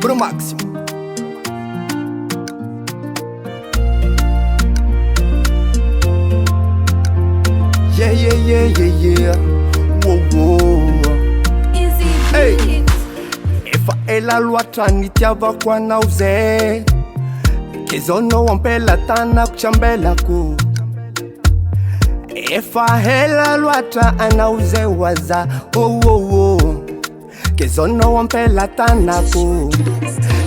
Pro Maxi. Yeah, yeah, yeah, yeah, yeah. Whoa, whoa. Hey. Efa ela loatra nitiavako anao zay, ke zao no ampela tanako trambelako. Efa ela loatra anao zay waza, oh oh oh, ke zao no ampela tanako.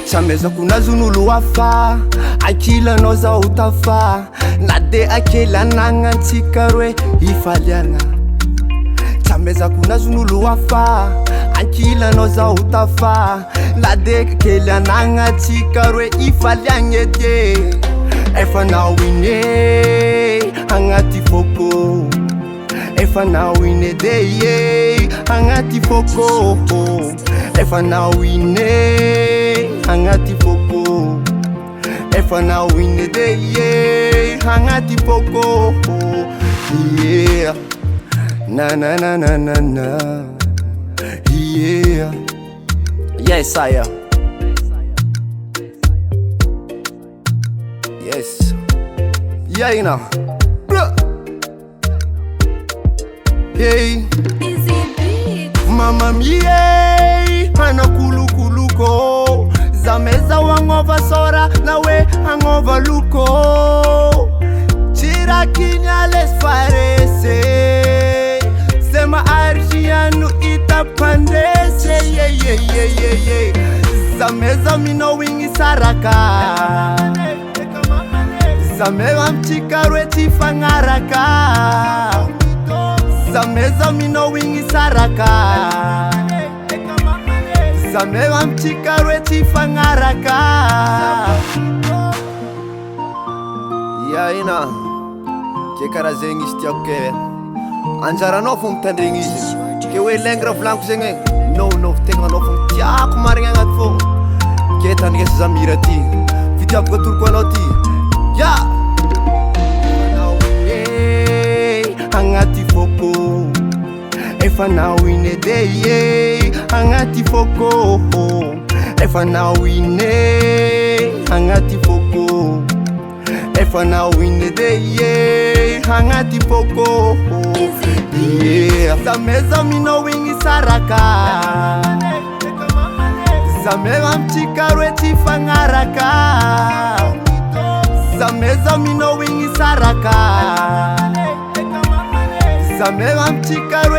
Chamezako nazon'olo hafa, ankilanao zao tafa, na de akela nagnantsika roe ifaliana. Chamezako nazon'olo hafa, ankilanao zao tafa, na de akela nagnantsika roe ifaliana edy. Efa nawine Agnaty foko, efa nawine de Agnaty foko, efa nawine Agnaty foko, efa nawine de Agnaty foko. Yeah, na na na na na na. Yeah, yes I am. Yes. Yeah, you know. Hey. Mama mie, hana kuluko. Zameza wangova sora, nawe hangova luko. Chira kinya les parece. Sema arjianu itapandese. Yeah, yeah, yeah, yeah, yeah. Zameza mino wingi saraka. Zameza mchikarwe tifangaraka. Zameza mino wingi saraka. Zameza mchikarwe tifangaraka. Ya ina kekara zengi stioke anjara no fum tandringi ke we lengra flanco zenge no tenga no fum tiako maringa ngat fo ke tandringi zamirati fitiap ko turko anoti ya Agnaty foko, efa nawine de Agnaty foko, efa nawine Agnaty foko, efa nawine de Agnaty foko. Yeah, zameza mino wingi saraka, zameza mchikarwe tifangaraka. Zameza mino wingi saraka, zameza mchikarwe